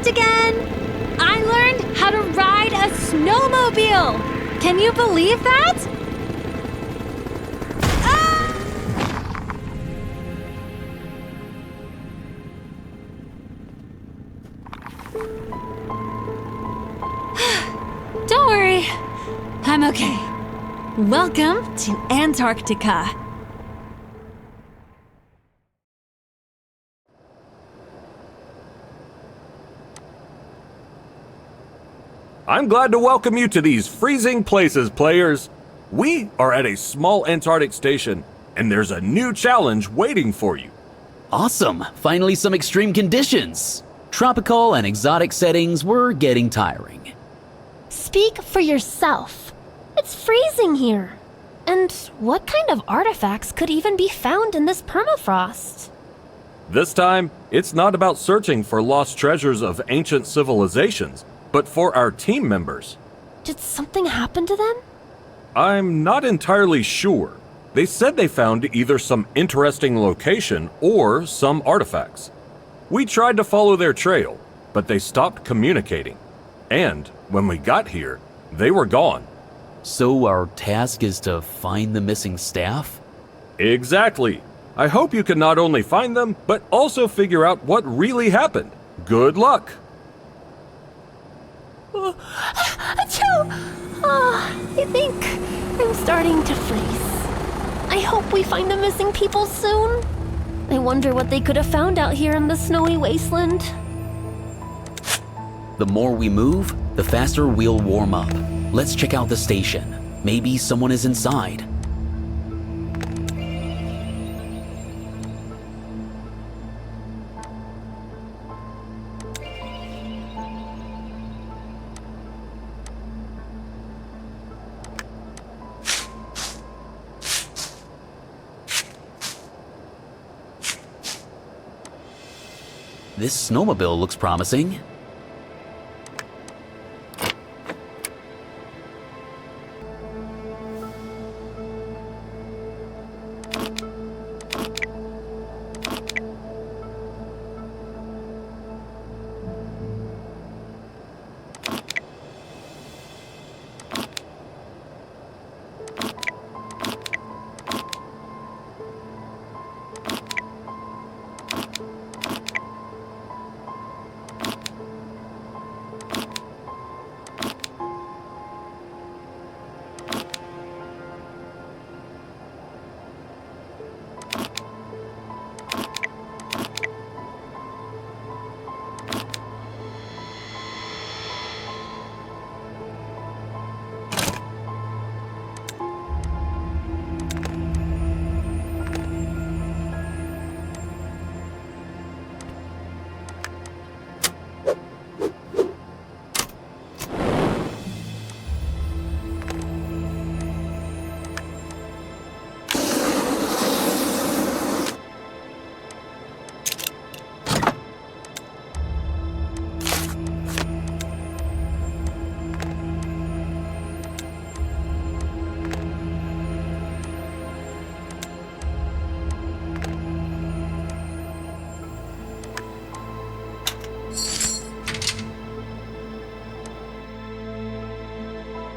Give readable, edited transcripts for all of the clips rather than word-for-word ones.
Perfect again! I learned how to ride a snowmobile! Can you believe that? Don't worry, I'm okay. Welcome to Antarctica. I'm glad to welcome you to these freezing places, players. We are at a small Antarctic station, and there's a new challenge waiting for you. Awesome! Finally some extreme conditions. Tropical and exotic settings were getting tiring. Speak for yourself. It's freezing here. And what kind of artifacts could even be found in this permafrost? This time, it's not about searching for lost treasures of ancient civilizations, but for our team members. Did something happen to them? I'm not entirely sure. They said they found either some interesting location or some artifacts. We tried to follow their trail, but they stopped communicating. And when we got here, they were gone. So our task is to find the missing staff? Exactly. I hope you can not only find them, but also figure out what really happened. Good luck! I think I'm starting to freeze. I hope we find the missing people soon. I wonder what they could have found out here in the snowy wasteland. The more we move, the faster we'll warm up. Let's check out the station. Maybe someone is inside. This snowmobile looks promising.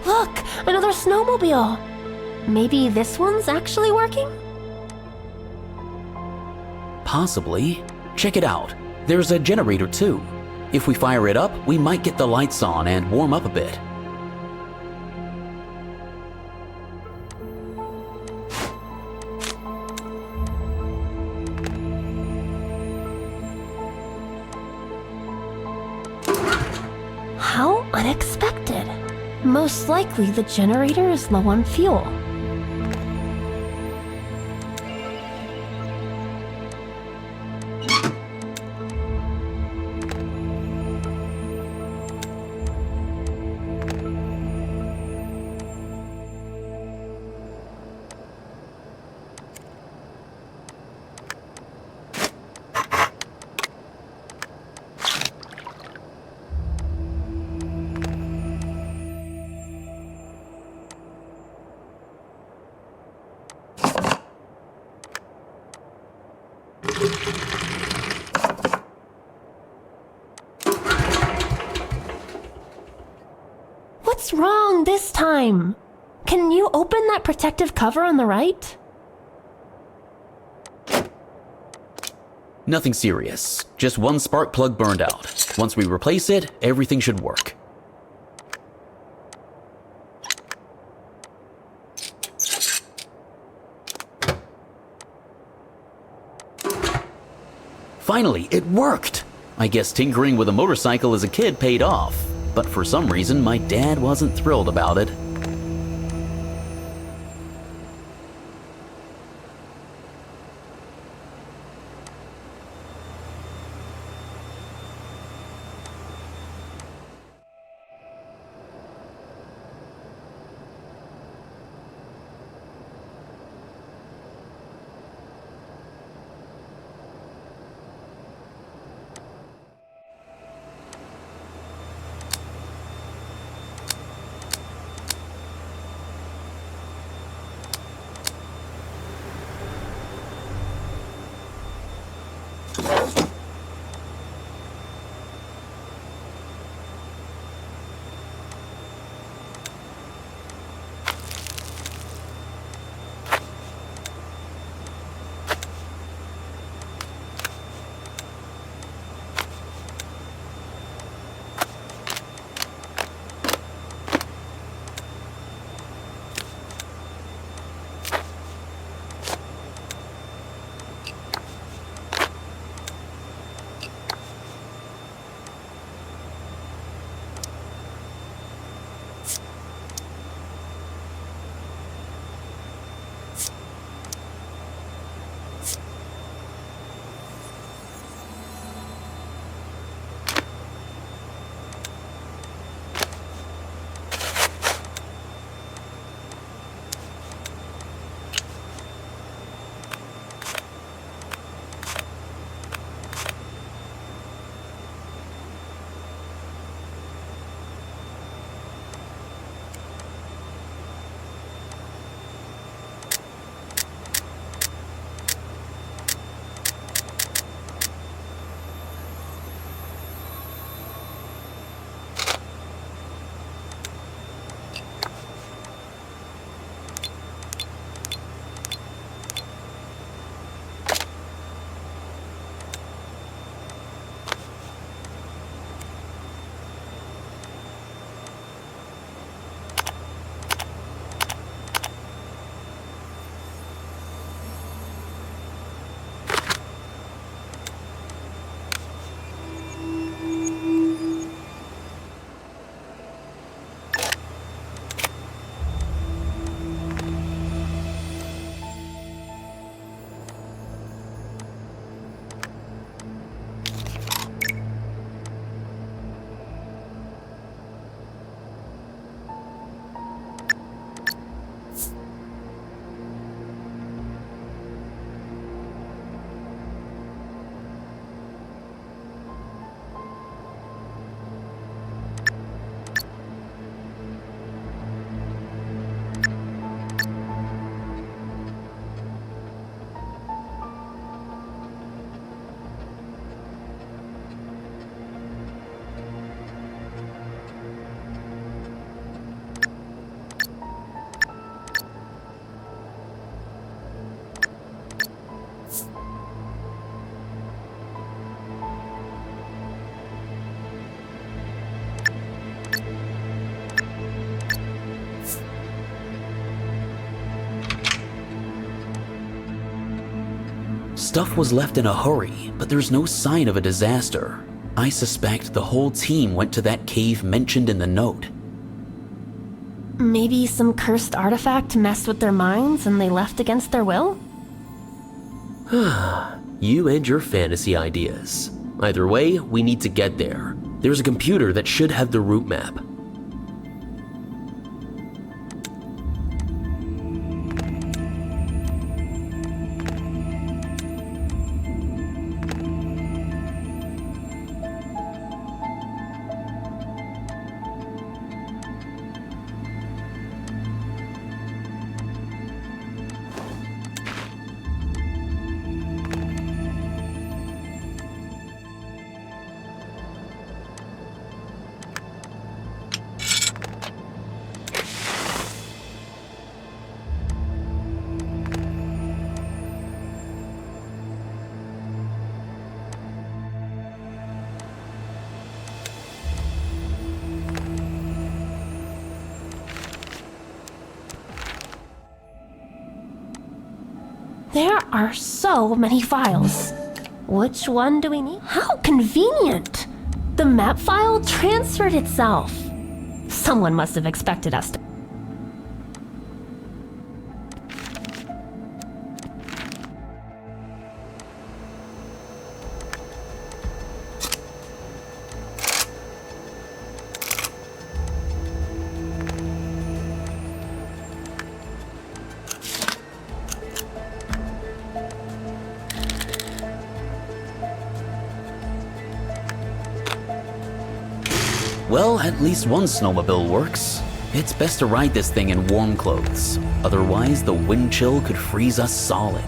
Look, another snowmobile. Maybe this one's actually working? Possibly. Check it out. There's a generator too. If we fire it up, we might get the lights on and warm up a bit. How unexpected. Most likely the generator is low on fuel. What's wrong this time? Can you open that protective cover on the right? Nothing serious. Just one spark plug burned out. Once we replace it, everything should work. Finally, it worked! I guess tinkering with a motorcycle as a kid paid off, but for some reason my dad wasn't thrilled about it. Stuff was left in a hurry, but there's no sign of a disaster. I suspect the whole team went to that cave mentioned in the note. Maybe some cursed artifact messed with their minds and they left against their will? You and your fantasy ideas. Either way, we need to get there. There's a computer that should have the route map. There are so many files. Which one do we need? How convenient! The map file transferred itself. Someone must have expected us to. Well, at least one snowmobile works. It's best to ride this thing in warm clothes. Otherwise, the wind chill could freeze us solid.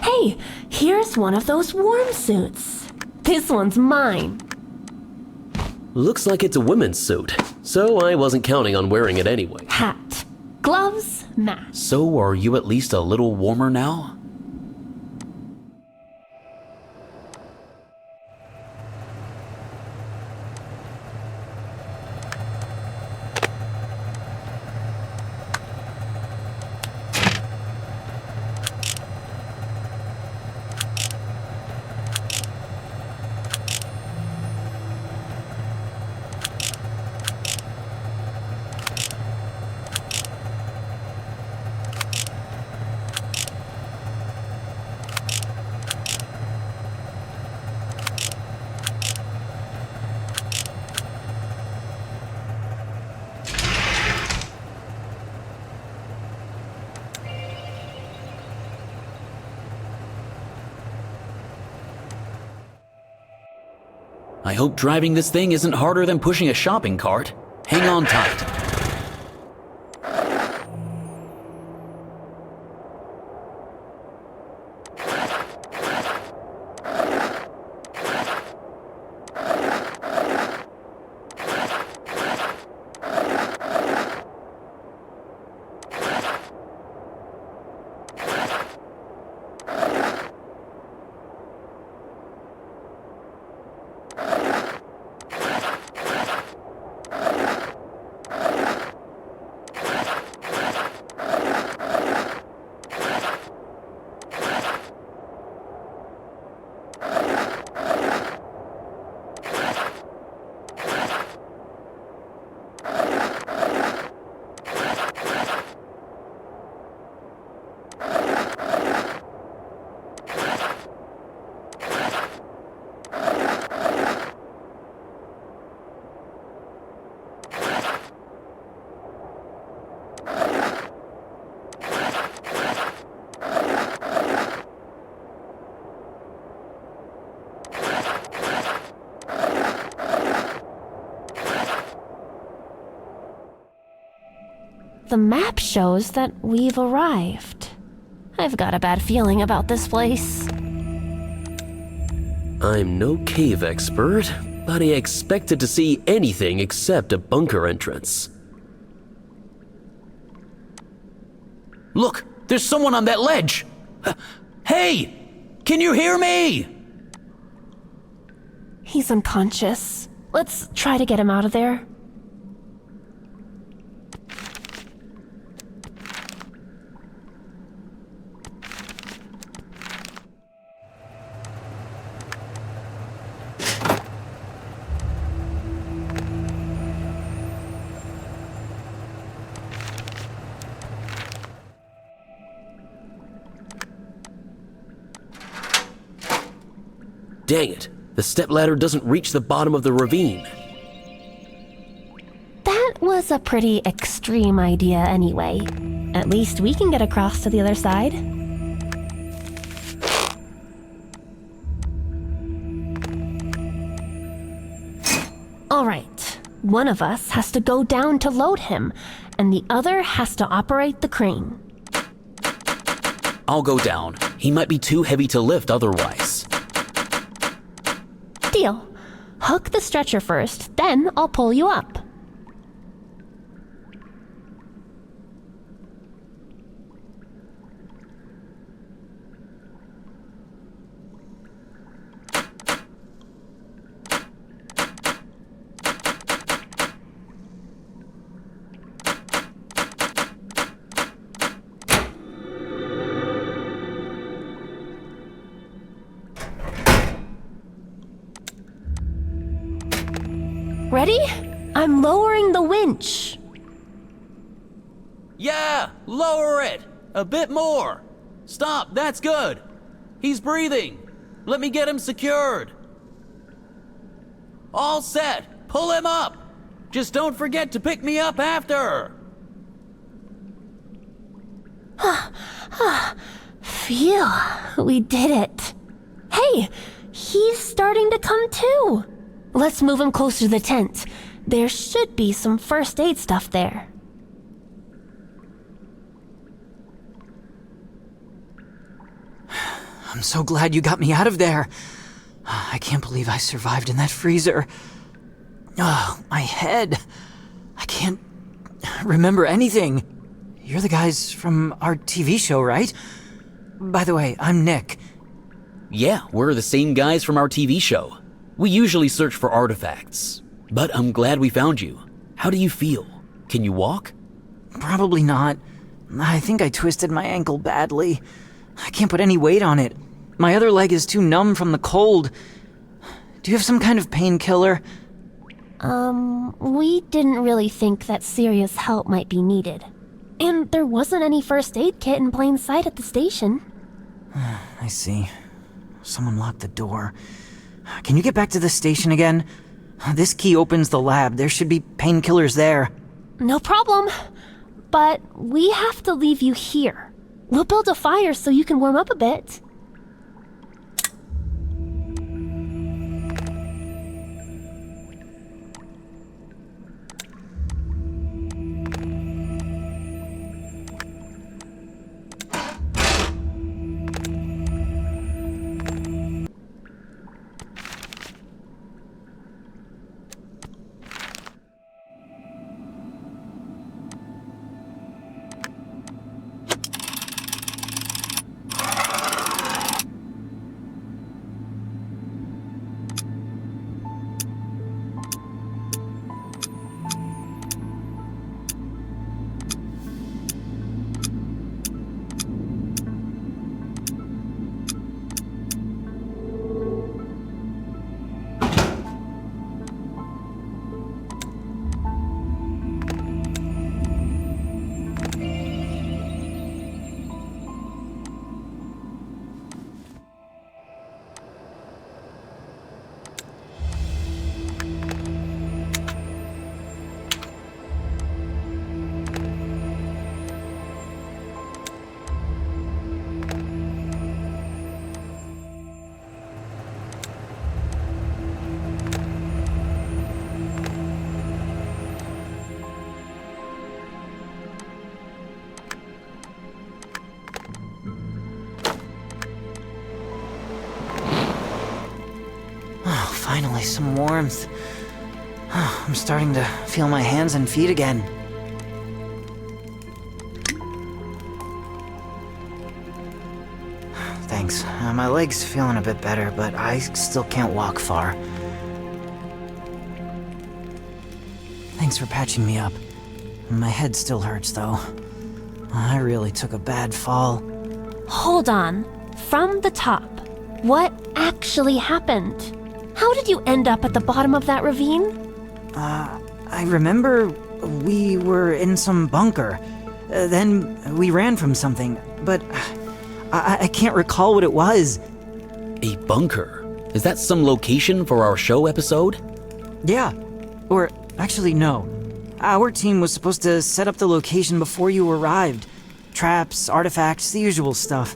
Hey, here's one of those warm suits. This one's mine. Looks like it's a women's suit, so I wasn't counting on wearing it anyway. Hat, gloves, mask. So are you at least a little warmer now? I hope driving this thing isn't harder than pushing a shopping cart. Hang on tight. The map shows that we've arrived. I've got a bad feeling about this place. I'm no cave expert, but I expected to see anything except a bunker entrance. Look, there's someone on that ledge. Hey, can you hear me? He's unconscious. Let's try to get him out of there. Dang it, the stepladder doesn't reach the bottom of the ravine. That was a pretty extreme idea anyway. At least we can get across to the other side. One of us has to go down to load him, and the other has to operate the crane. I'll go down. He might be too heavy to lift otherwise. Deal. Hook the stretcher first, then I'll pull you up. Ready? I'm lowering the winch. Yeah, lower it. A bit more. Stop, that's good. He's breathing. Let me get him secured. All set. Pull him up. Just don't forget to pick me up after. Phew, we did it. Hey, he's starting to come too. Let's move him closer to the tent. There should be some first aid stuff there. I'm so glad you got me out of there. I can't believe I survived in that freezer. Oh, my head. I can't remember anything. You're the guys from our TV show, right? By the way, I'm Nick. Yeah, we're the same guys from our TV show. We usually search for artifacts, but I'm glad we found you. How do you feel? Can you walk? Probably not. I think I twisted my ankle badly. I can't put any weight on it. My other leg is too numb from the cold. Do you have some kind of painkiller? We didn't really think that serious help might be needed. And there wasn't any first aid kit in plain sight at the station. I see. Someone locked the door. Can you get back to the station again? This key opens the lab. There should be painkillers there. No problem. But we have to leave you here. We'll build a fire so you can warm up a bit. Finally, some warmth. I'm starting to feel my hands and feet again. Thanks. My leg's feeling a bit better, but I still can't walk far. Thanks for patching me up. My head still hurts, though. I really took a bad fall. Hold on. From the top, what actually happened? How did you end up at the bottom of that ravine? I remember we were in some bunker. Then we ran from something, but I can't recall what it was. A bunker? Is that some location for our show episode? Yeah. Or, actually, no. Our team was supposed to set up the location before you arrived. Traps, artifacts, the usual stuff.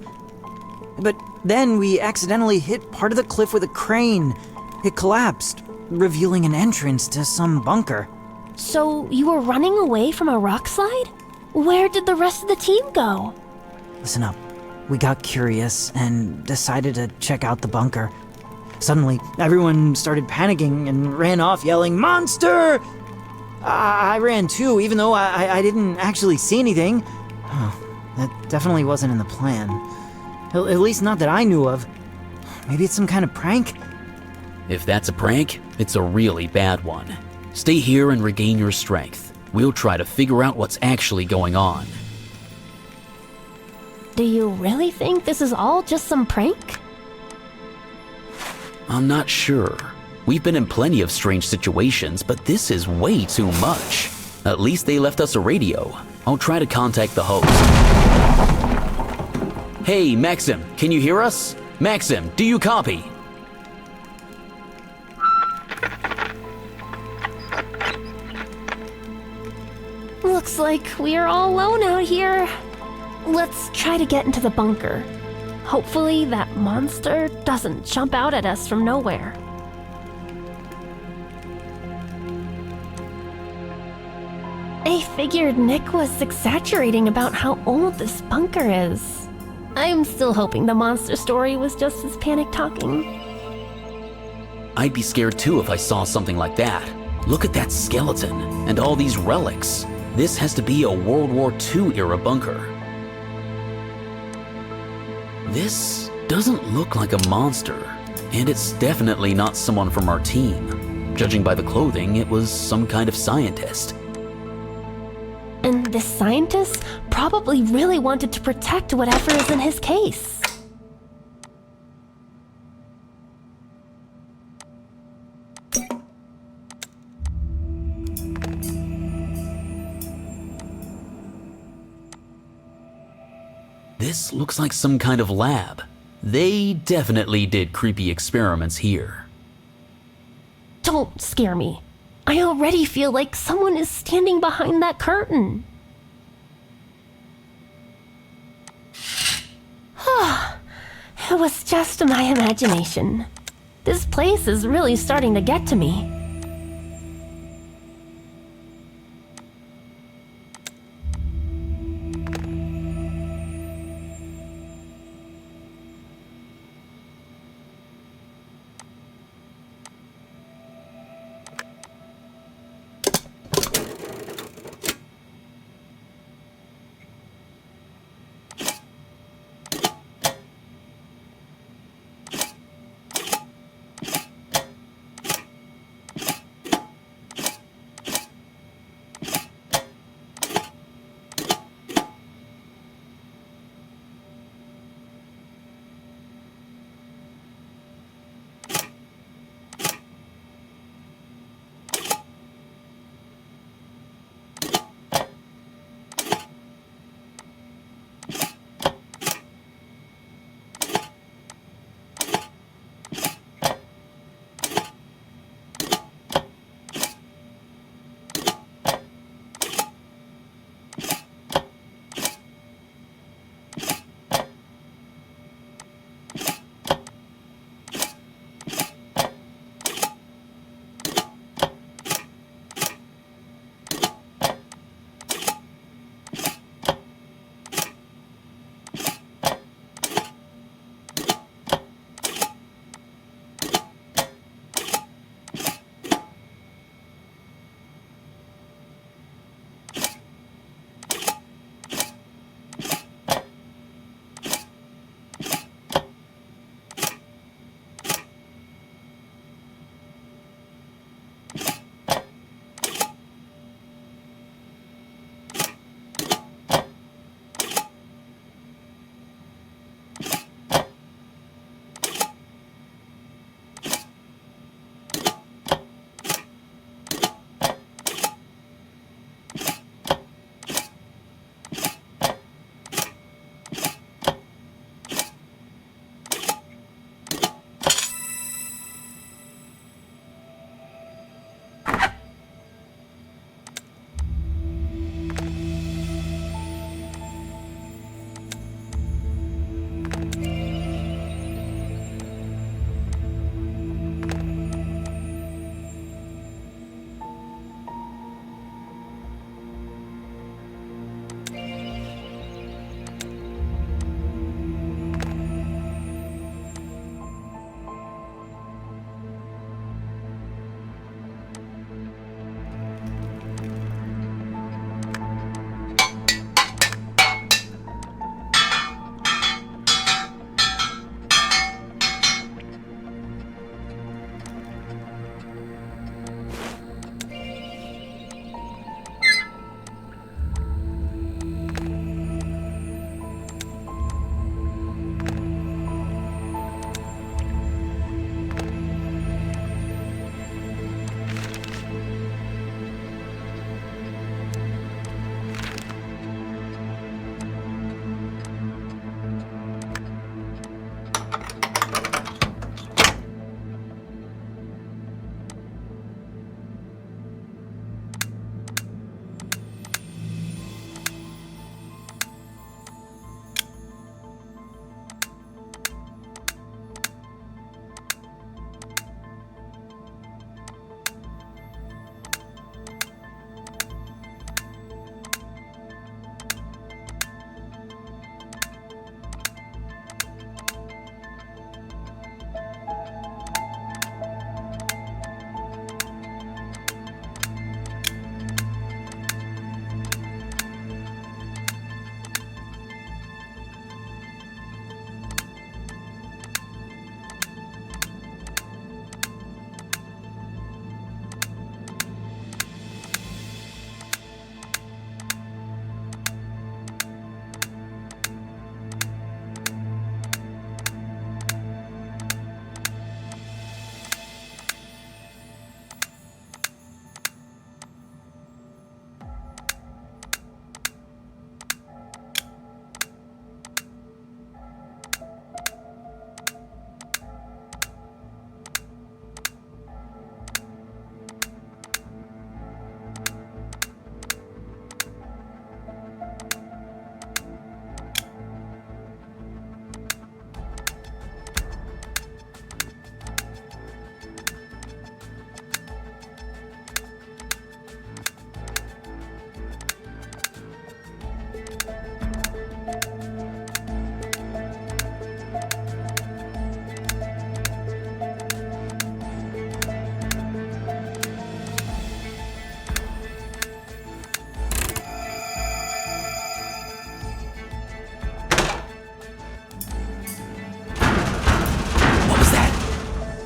But then we accidentally hit part of the cliff with a crane. It collapsed, revealing an entrance to some bunker. So you were running away from a rock slide? Where did the rest of the team go? Listen up. We got curious and decided to check out the bunker. Suddenly, everyone started panicking and ran off yelling, "Monster!" I ran too, even though I didn't actually see anything. Oh, that definitely wasn't in the plan. At least not that I knew of. Maybe it's some kind of prank? If that's a prank, it's a really bad one. Stay here and regain your strength. We'll try to figure out what's actually going on. Do you really think this is all just some prank? I'm not sure. We've been in plenty of strange situations, but this is way too much. At least they left us a radio. I'll try to contact the host. Hey, Maxim, can you hear us? Maxim, do you copy? Looks like we're all alone out here. Let's try to get into the bunker. Hopefully that monster doesn't jump out at us from nowhere. I figured Nick was exaggerating about how old this bunker is. I'm still hoping the monster story was just his panic talking. I'd be scared too if I saw something like that. Look at that skeleton and all these relics. This has to be a World War II era bunker. This doesn't look like a monster, and it's definitely not someone from our team. Judging by the clothing, it was some kind of scientist. And this scientist probably really wanted to protect whatever is in his case. This looks like some kind of lab. They definitely did creepy experiments here. Don't scare me. I already feel like someone is standing behind that curtain. It was just my imagination. This place is really starting to get to me.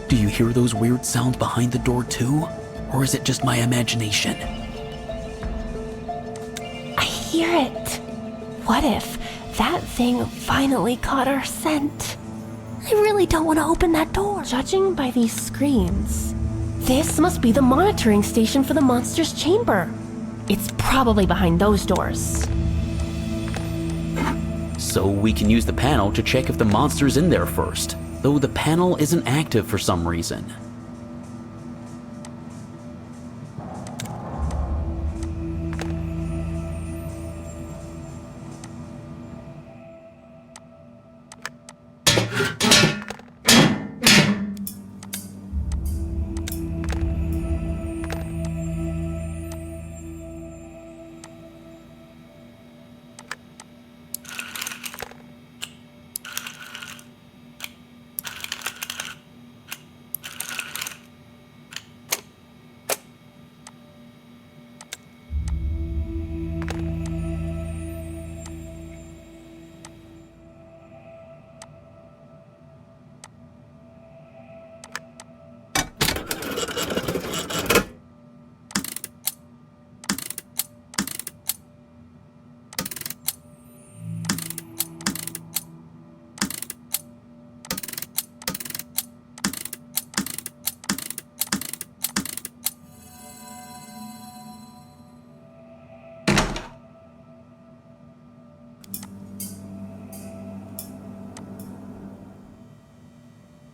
Do you hear those weird sounds behind the door too? Or is it just my imagination? I hear it. What if that thing finally caught our scent? I really don't want to open that door. Judging by these screens, this must be the monitoring station for the monster's chamber. It's probably behind those doors. So we can use the panel to check if the monster's in there first, though the panel isn't active for some reason.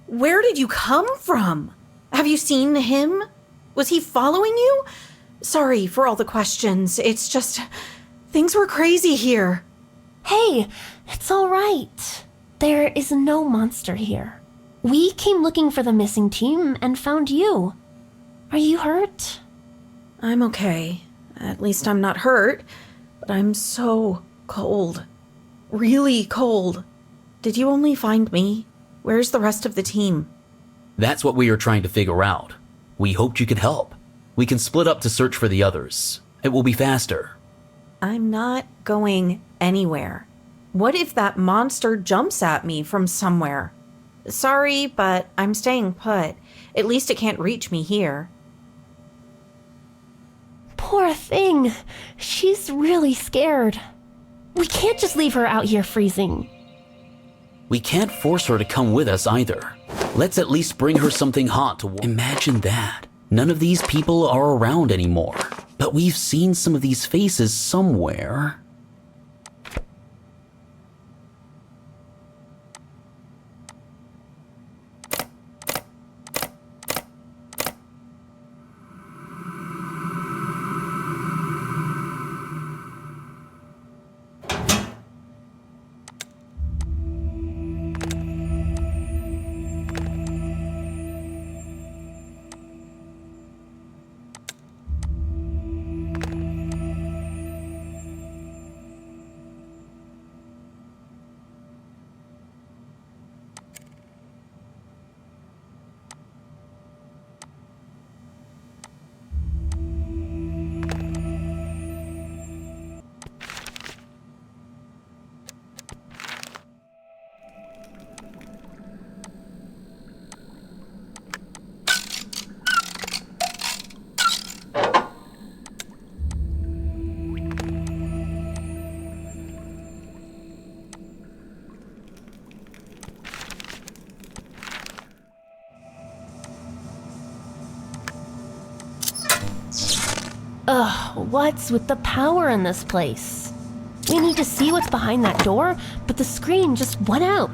Where did you come from? Have you seen him? Was he following you? Sorry for all the questions. It's just, things were crazy here. Hey, it's all right. There is no monster here. We came looking for the missing team and found you. Are you hurt? I'm okay. At least I'm not hurt. But I'm so cold. Really cold. Did you only find me? Where's the rest of the team? That's what we are trying to figure out. We hoped you could help. We can split up to search for the others. It will be faster. I'm not going anywhere. What if that monster jumps at me from somewhere? Sorry, but I'm staying put. At least it can't reach me here. Poor thing. She's really scared. We can't just leave her out here freezing. We can't force her to come with us either. Let's at least bring her something hot to Imagine that. None of these people are around anymore. But we've seen some of these faces somewhere. Ugh, what's with the power in this place? We need to see what's behind that door, but the screen just went out.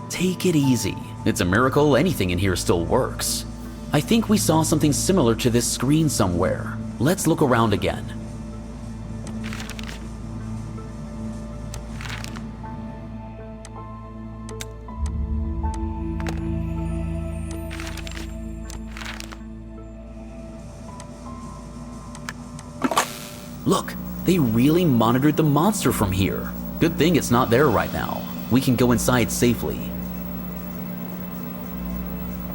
Take it easy. It's a miracle anything in here still works. I think we saw something similar to this screen somewhere. Let's look around again. Look, they really monitored the monster from here. Good thing it's not there right now. We can go inside safely.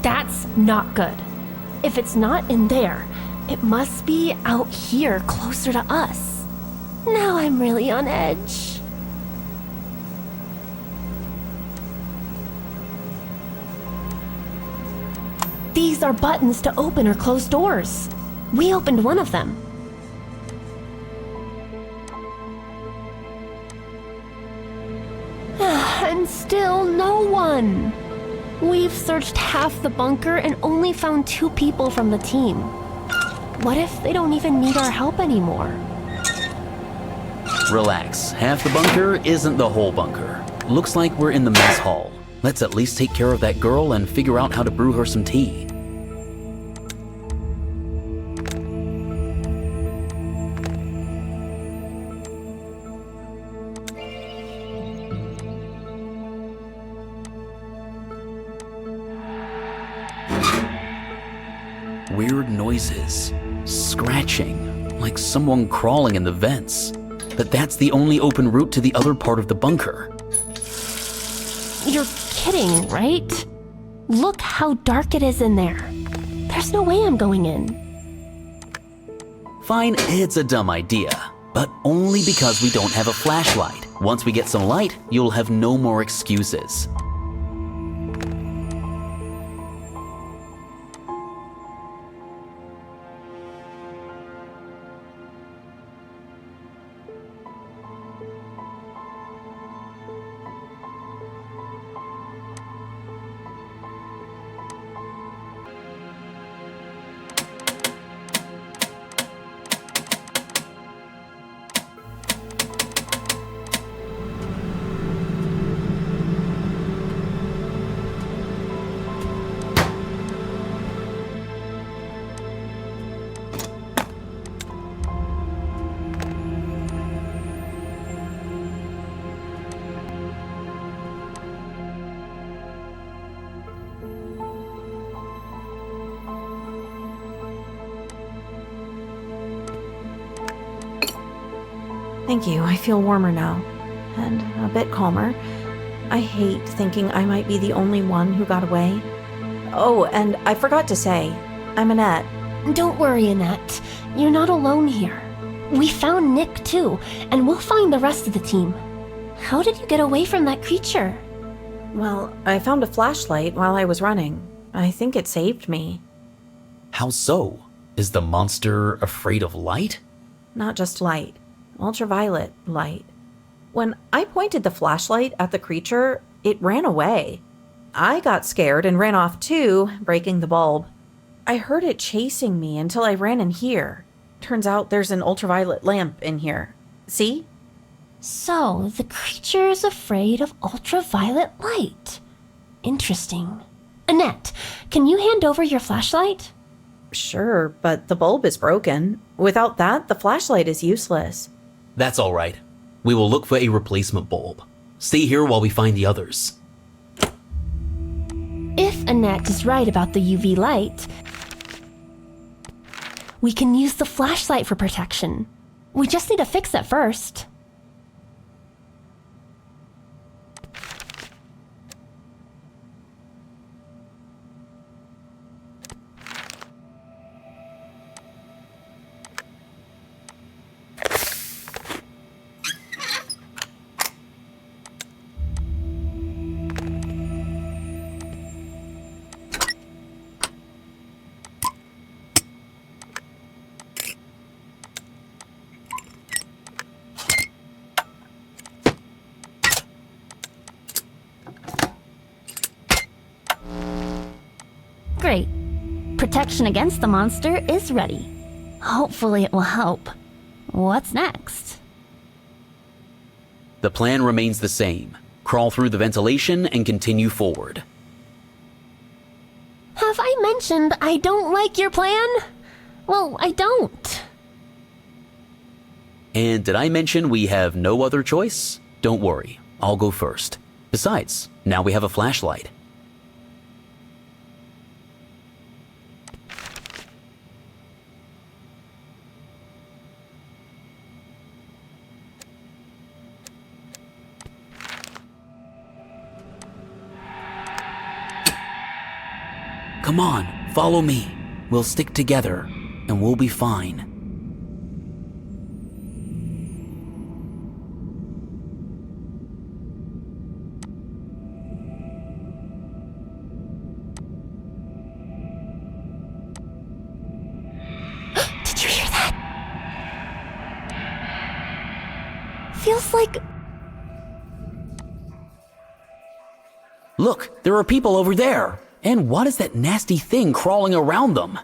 That's not good. If it's not in there, it must be out here closer to us. Now I'm really on edge. These are buttons to open or close doors. We opened one of them. And still no one. We've searched half the bunker and only found 2 people from the team. What if they don't even need our help anymore? Relax, half the bunker isn't the whole bunker. Looks like we're in the mess hall. Let's at least take care of that girl and figure out how to brew her some tea. Weird noises, scratching, like someone crawling in the vents. But that's the only open route to the other part of the bunker. You're kidding, right? Look how dark it is in there. There's no way I'm going in. Fine, it's a dumb idea, but only because we don't have a flashlight. Once we get some light, you'll have no more excuses. Thank you, I feel warmer now. And a bit calmer. I hate thinking I might be the only one who got away. Oh, and I forgot to say, I'm Annette. Don't worry, Annette. You're not alone here. We found Nick too, and we'll find the rest of the team. How did you get away from that creature? Well, I found a flashlight while I was running. I think it saved me. How so? Is the monster afraid of light? Not just light. Ultraviolet light. When I pointed the flashlight at the creature, it ran away. I got scared and ran off too, breaking the bulb. I heard it chasing me until I ran in here. Turns out there's an ultraviolet lamp in here. See? So, the creature is afraid of ultraviolet light. Interesting. Annette, can you hand over your flashlight? Sure, but the bulb is broken. Without that, the flashlight is useless. That's all right. We will look for a replacement bulb. Stay here while we find the others. If Annette is right about the UV light, we can use the flashlight for protection. We just need to fix it first. Great. Protection against the monster is ready. Hopefully it will help. What's next? The plan remains the same. Crawl through the ventilation and continue forward. Have I mentioned I don't like your plan? Well, I don't. And did I mention we have no other choice? Don't worry, I'll go first. Besides, now we have a flashlight. Come on, follow me. We'll stick together, and we'll be fine. like... Look, there are people over there. And what is that nasty thing crawling around them?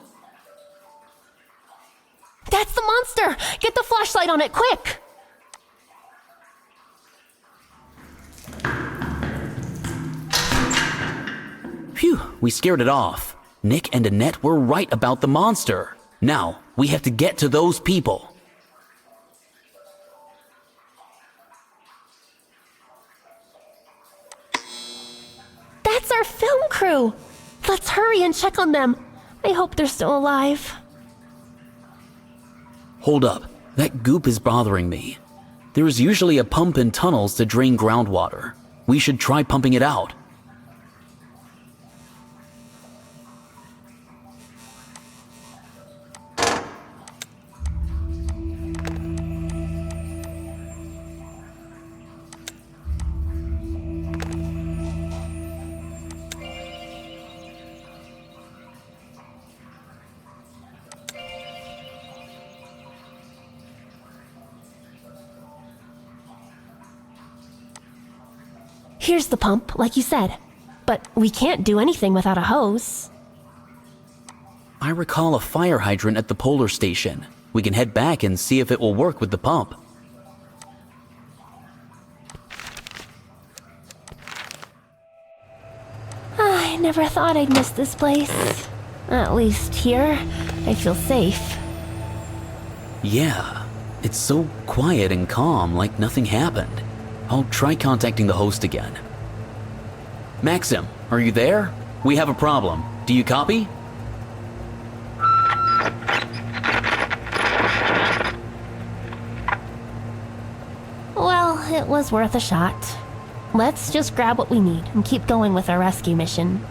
That's the monster! Get the flashlight on it, quick! Phew, we scared it off. Nick and Annette were right about the monster. Now, we have to get to those people. That's our film crew! Let's hurry and check on them. I hope they're still alive. Hold up, that goop is bothering me. There is usually a pump in tunnels to drain groundwater. We should try pumping it out. Here's the pump, like you said. But we can't do anything without a hose. I recall a fire hydrant at the polar station. We can head back and see if it will work with the pump. I never thought I'd miss this place. At least here, I feel safe. Yeah, it's so quiet and calm, like nothing happened. I'll try contacting the host again. Maxim, are you there? We have a problem. Do you copy? Well, it was worth a shot. Let's just grab what we need and keep going with our rescue mission.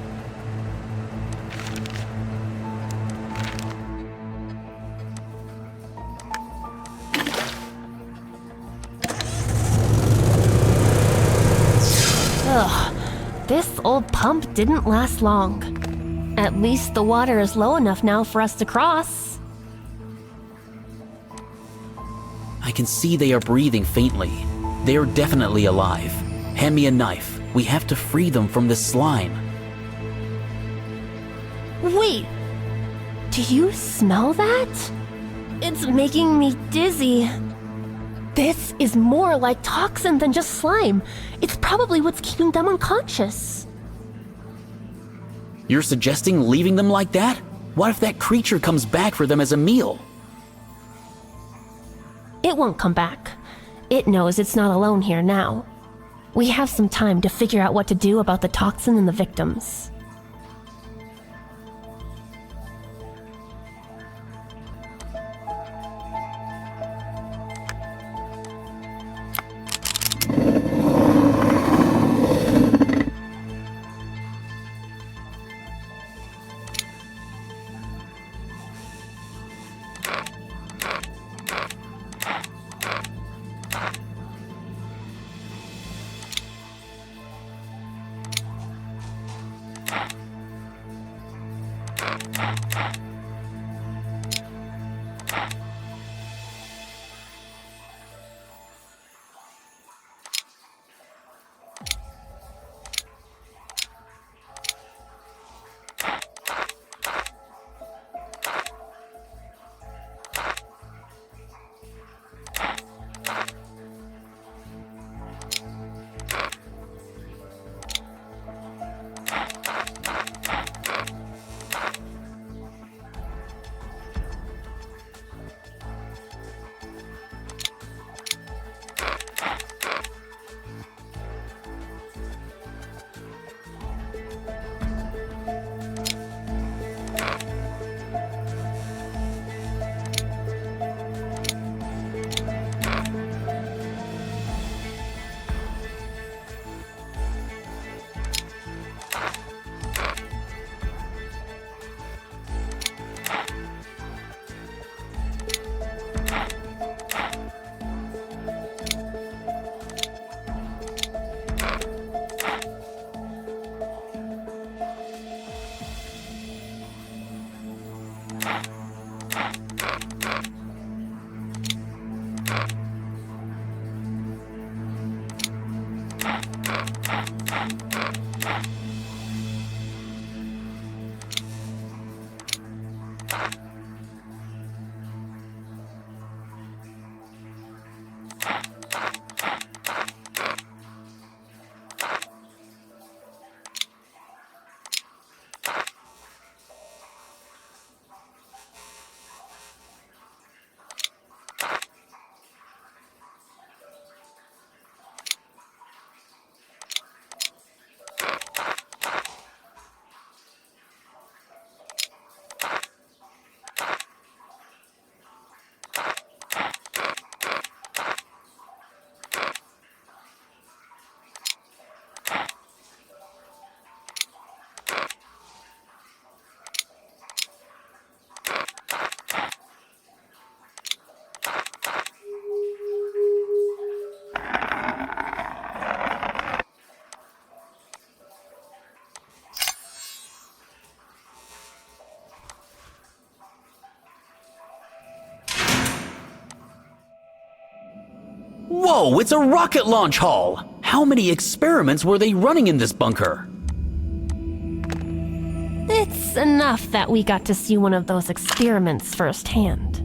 Ugh, this old pump didn't last long. At least the water is low enough now for us to cross. I can see they are breathing faintly. They are definitely alive. Hand me a knife. We have to free them from this slime. Wait, do you smell that? It's making me dizzy. This is more like toxin than just slime. It's probably what's keeping them unconscious. You're suggesting leaving them like that? What if that creature comes back for them as a meal? It won't come back. It knows it's not alone here now. We have some time to figure out what to do about the toxin and the victims. Whoa, it's a rocket launch hall! How many experiments were they running in this bunker? It's enough that we got to see one of those experiments firsthand.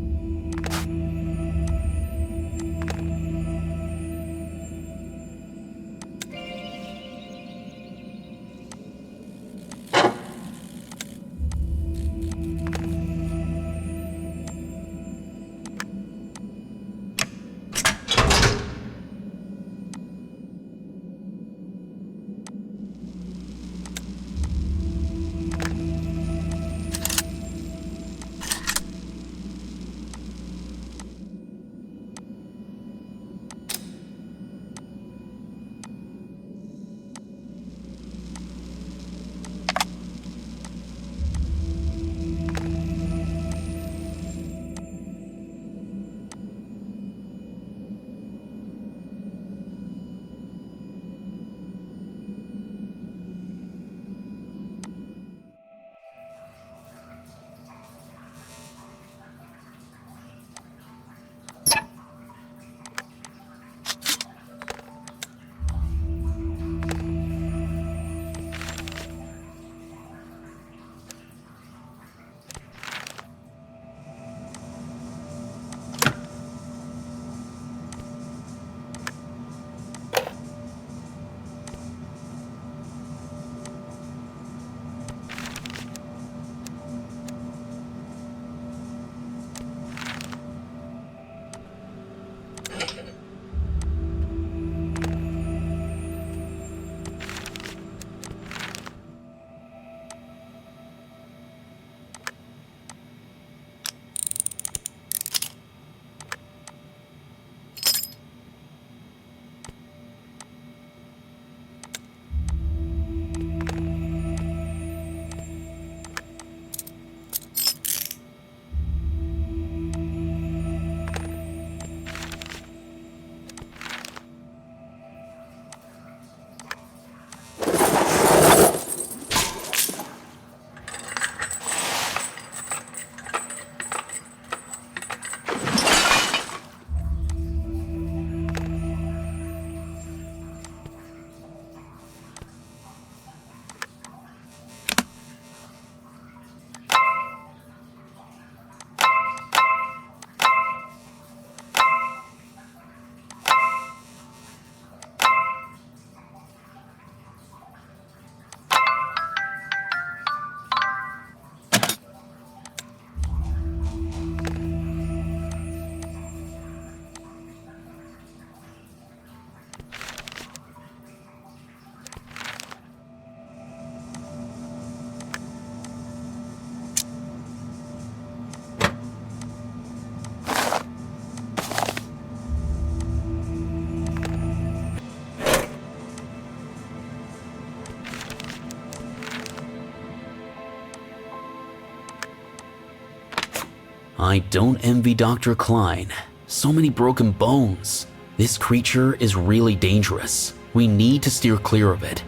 I don't envy Dr. Klein. So many broken bones. This creature is really dangerous. We need to steer clear of it.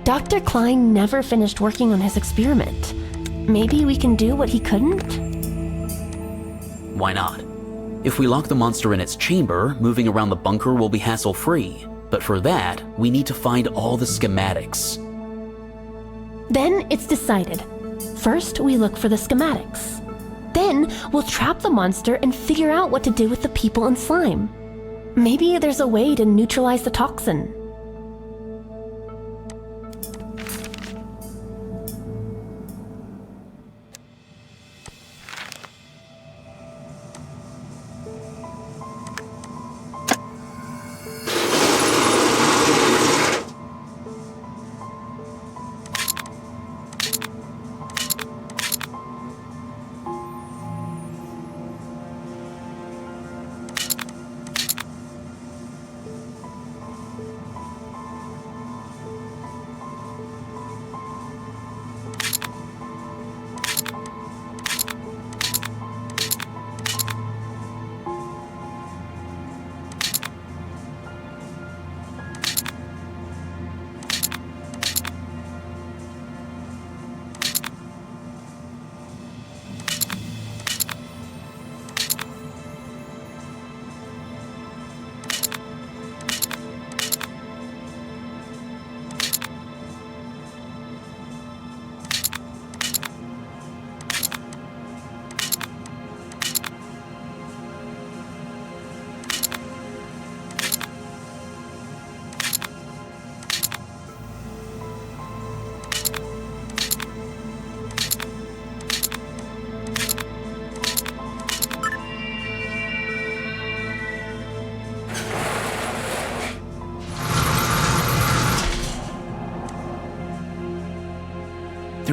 Dr. Klein never finished working on his experiment. Maybe we can do what he couldn't? Why not? If we lock the monster in its chamber, moving around the bunker will be hassle-free. But for that, we need to find all the schematics. Then it's decided. First, we look for the schematics. Then, we'll trap the monster and figure out what to do with the people and slime. Maybe there's a way to neutralize the toxin.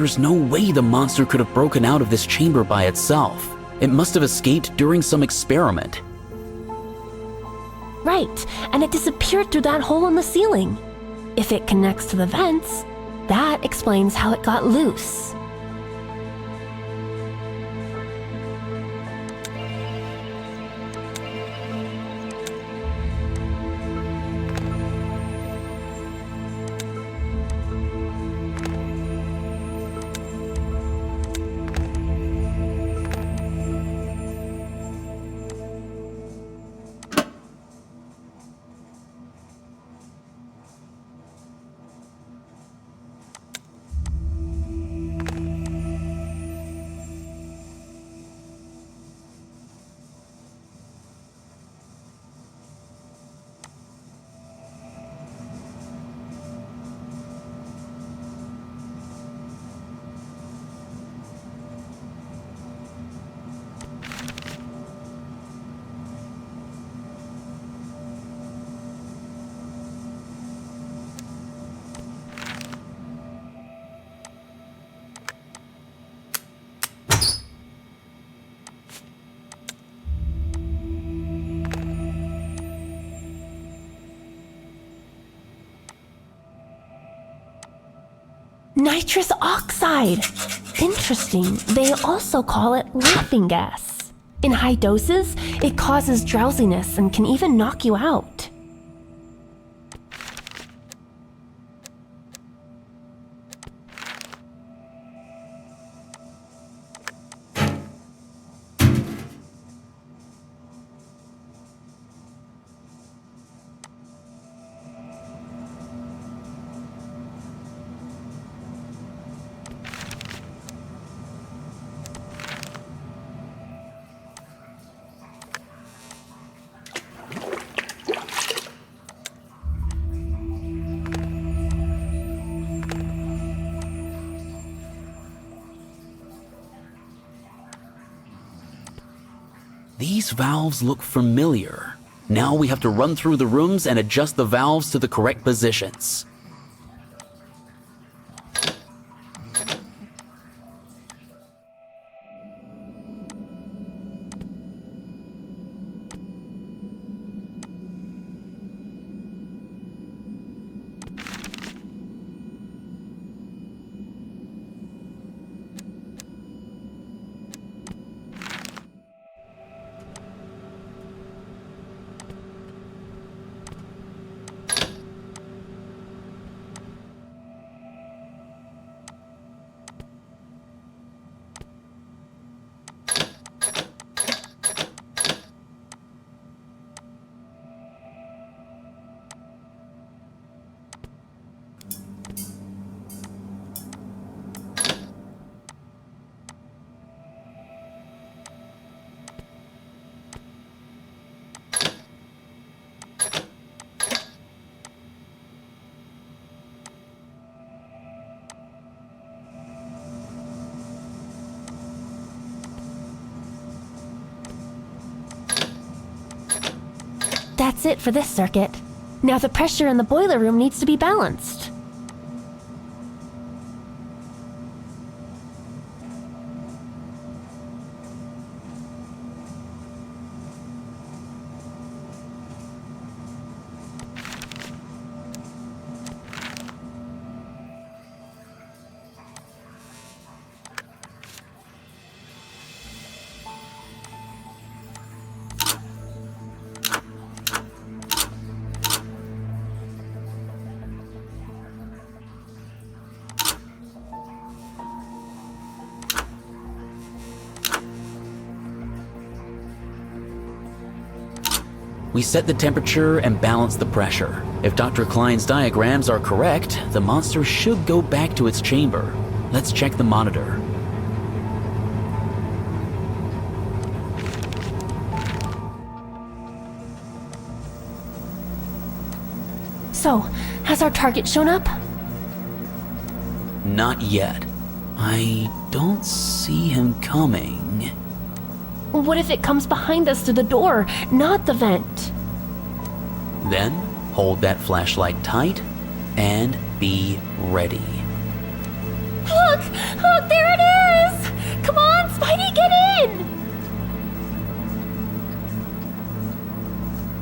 There's no way the monster could have broken out of this chamber by itself. It must have escaped during some experiment. Right, and it disappeared through that hole in the ceiling. If it connects to the vents, that explains how it got loose. Nitrous oxide! Interesting, they also call it laughing gas. In high doses, it causes drowsiness and can even knock you out. These valves look familiar. Now we have to run through the rooms and adjust the valves to the correct positions. That's it for this circuit. Now the pressure in the boiler room needs to be balanced. We set the temperature and balance the pressure. If Dr. Klein's diagrams are correct, the monster should go back to its chamber. Let's check the monitor. So, has our target shown up? Not yet. I don't see him coming. What if it comes behind us through the door, not the vent? Then, hold that flashlight tight and be ready. Ah! Look! Look, there it is! Come on, Spidey, get in!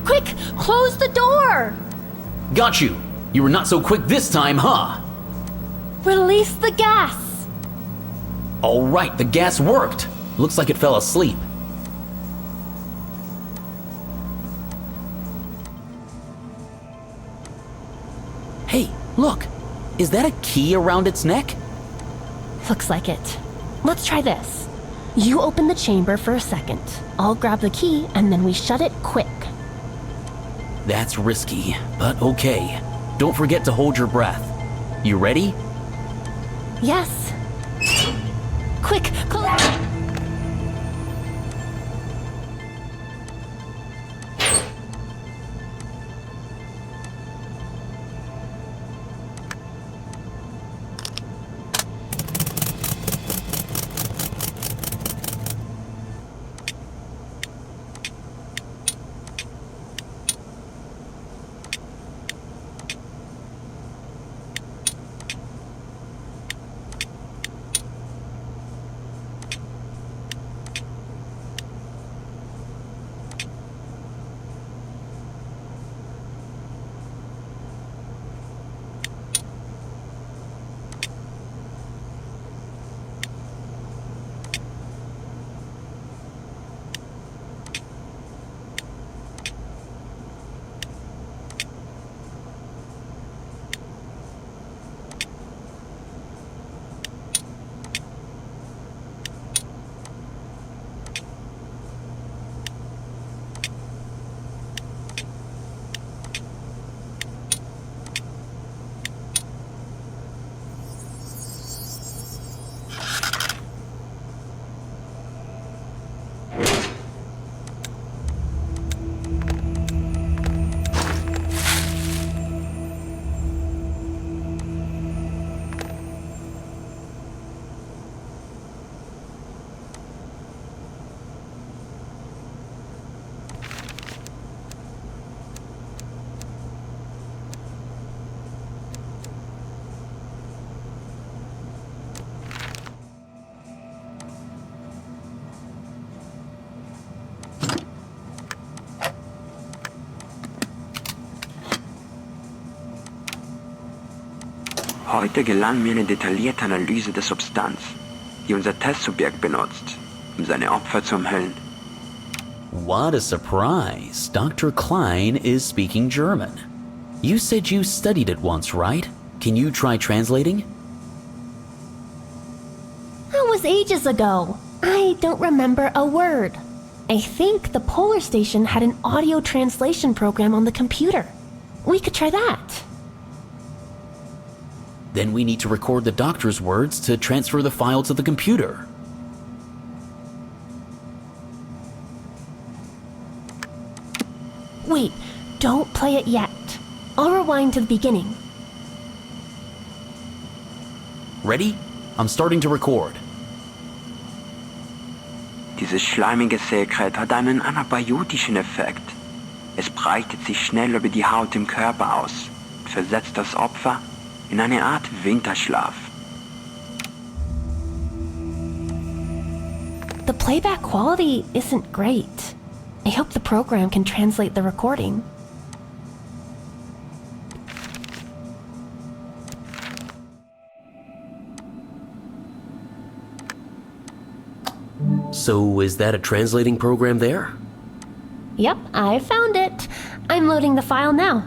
Quick, close the door! Got you. You were not so quick this time, huh? Release the gas! All right, the gas worked. Looks like it fell asleep. Hey, look. Is that a key around its neck? Looks like it. Let's try this. You open the chamber for a second. I'll grab the key and then we shut it quick. That's risky, but okay. Don't forget to hold your breath. You ready? Yes. Quick, close. Heute gelang mir eine detaillierte Analyse der Substanz, die unser Testsubjekt benutzt, um seine Opfer zu umhüllen. What a surprise. Dr. Klein is speaking German. You said you studied it once, right? Can you try translating? That was ages ago. I don't remember a word. I think the polar station had an audio translation program on the computer. We could try that. Then we need to record the doctor's words to transfer the file to the computer. Wait, don't play it yet. I'll rewind to the beginning. Ready? I'm starting to record. Dieses schleimige Sekret hat einen anabiotischen Effekt. Es breitet sich schnell über die Haut im Körper aus und versetzt das Opfer in eine Art Winterschlaf. The playback quality isn't great. I hope the program can translate the recording. So is that a translating program there? Yep, I found it. I'm loading the file now.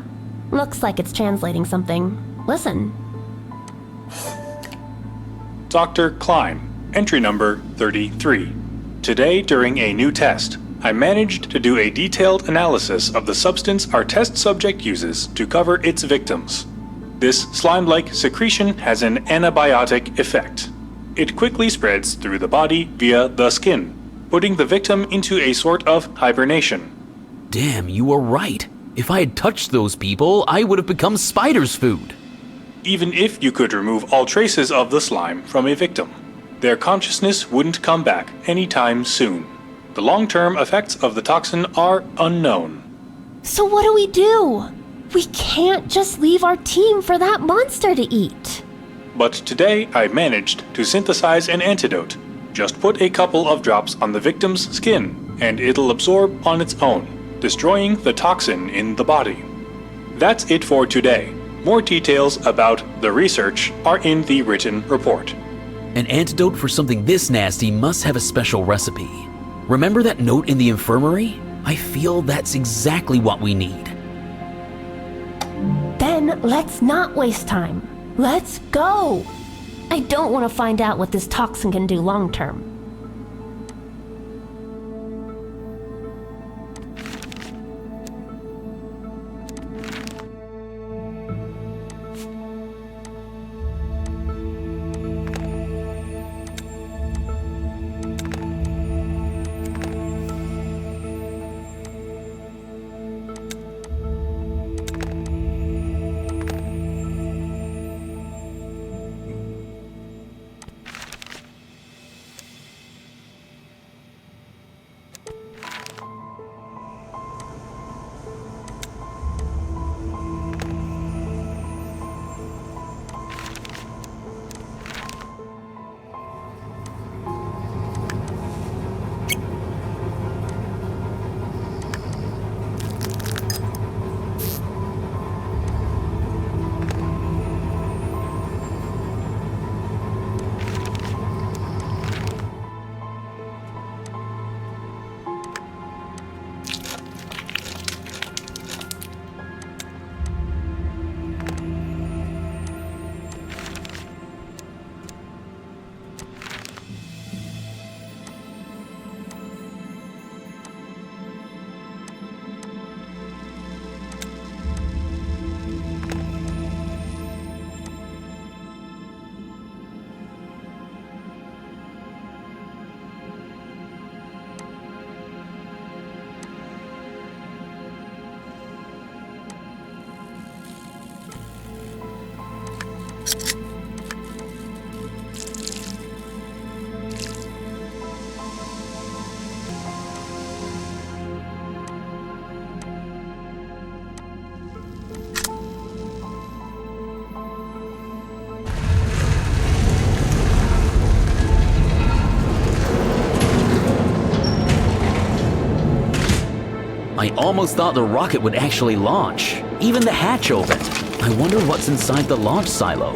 Looks like it's translating something. Listen. Dr. Klein, entry number 33. Today, during a new test, I managed to do a detailed analysis of the substance our test subject uses to cover its victims. This slime-like secretion has an antibiotic effect. It quickly spreads through the body via the skin, putting the victim into a sort of hibernation. Damn, you were right. If I had touched those people, I would have become spider's food. Even if you could remove all traces of the slime from a victim, their consciousness wouldn't come back anytime soon. The long-term effects of the toxin are unknown. So what do? We can't just leave our team for that monster to eat. but today I managed to synthesize an antidote. Just put a couple of drops on the victim's skin, and it'll absorb on its own, destroying the toxin in the body. That's it for today. More details about the research are in the written report. An antidote for something this nasty must have a special recipe. Remember that note in the infirmary? I feel that's exactly what we need. Then let's not waste time. Let's go! I don't want to find out what this toxin can do long term. I almost thought the rocket would actually launch. Even the hatch opened. I wonder what's inside the launch silo.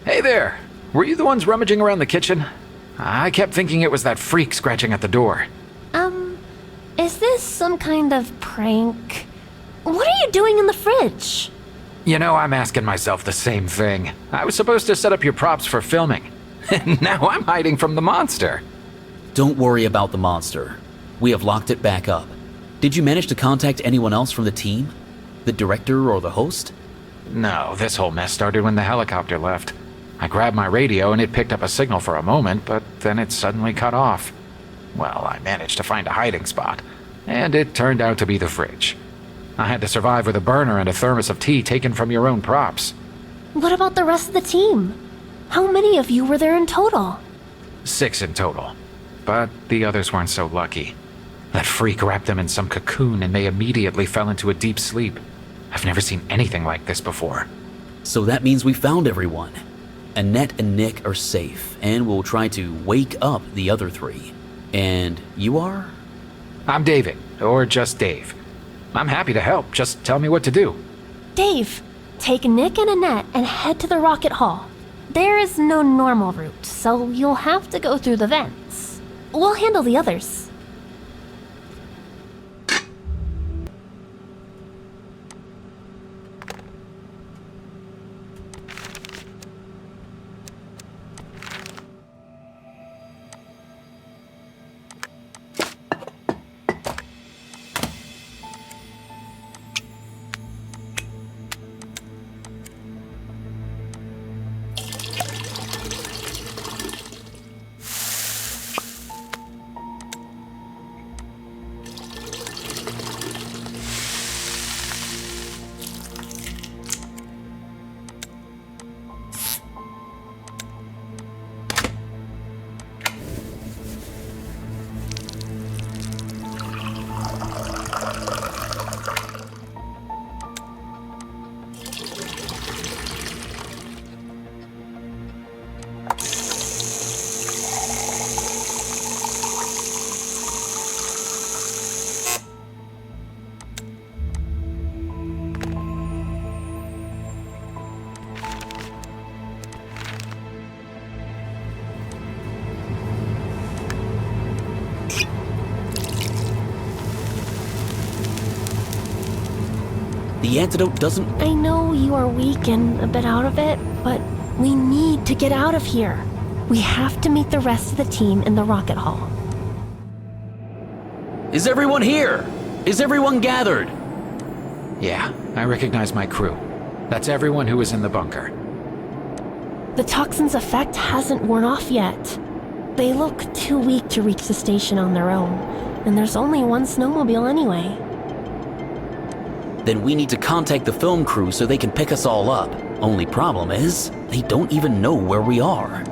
Hey there! Were you the ones rummaging around the kitchen? I kept thinking it was that freak scratching at the door. Is this some kind of prank? What are you doing in the fridge? You know, I'm asking myself the same thing. I was supposed to set up your props for filming. And now I'm hiding from the monster. Don't worry about the monster. We have locked it back up. Did you manage to contact anyone else from the team? The director or the host? No, this whole mess started when the helicopter left. I grabbed my radio and it picked up a signal for a moment, but then it suddenly cut off. Well, I managed to find a hiding spot, and it turned out to be the fridge. I had to survive with a burner and a thermos of tea taken from your own props. What about the rest of the team? How many of you were there in total? 6 in total. But the others weren't so lucky. That freak wrapped them in some cocoon and they immediately fell into a deep sleep. I've never seen anything like this before. So that means we found everyone. Annette and Nick are safe, and we'll try to wake up the other 3. And you are? I'm David, or just Dave. I'm happy to help, just tell me what to do. Dave, take Nick and Annette and head to the rocket hall. There is no normal route, so you'll have to go through the vents. We'll handle the others. The antidote doesn't... I know you are weak and a bit out of it, but we need to get out of here. We have to meet the rest of the team in the rocket hall. Is everyone here? Is everyone gathered? Yeah, I recognize my crew. That's everyone who is in the bunker. The toxin's effect hasn't worn off yet. They look too weak to reach the station on their own, and there's only one snowmobile anyway. Then we need to contact the film crew so they can pick us all up. Only problem is, they don't even know where we are.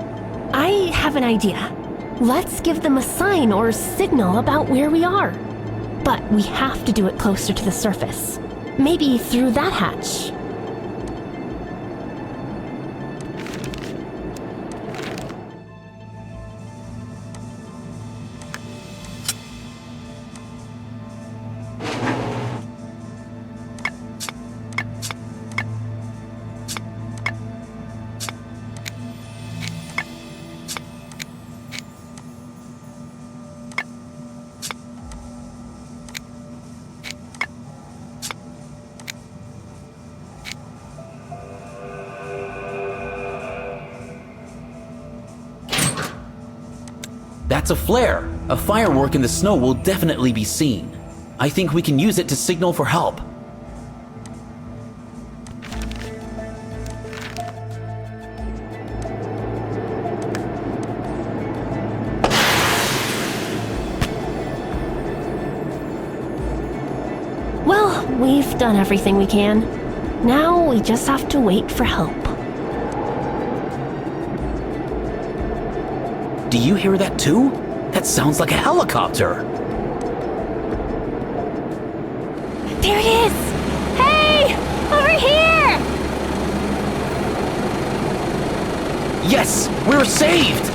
I have an idea. Let's give them a sign or signal about where we are. But we have to do it closer to the surface. Maybe through that hatch. That's a flare. A firework in the snow will definitely be seen. I think we can use it to signal for help. Well, we've done everything we can. Now we just have to wait for help. Do you hear that too? That sounds like a helicopter. There it is! Hey! Over here! Yes, we're saved!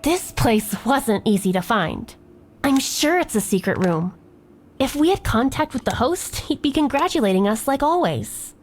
This place wasn't easy to find. I'm sure it's a secret room. If we had contact with the host, he'd be congratulating us like always.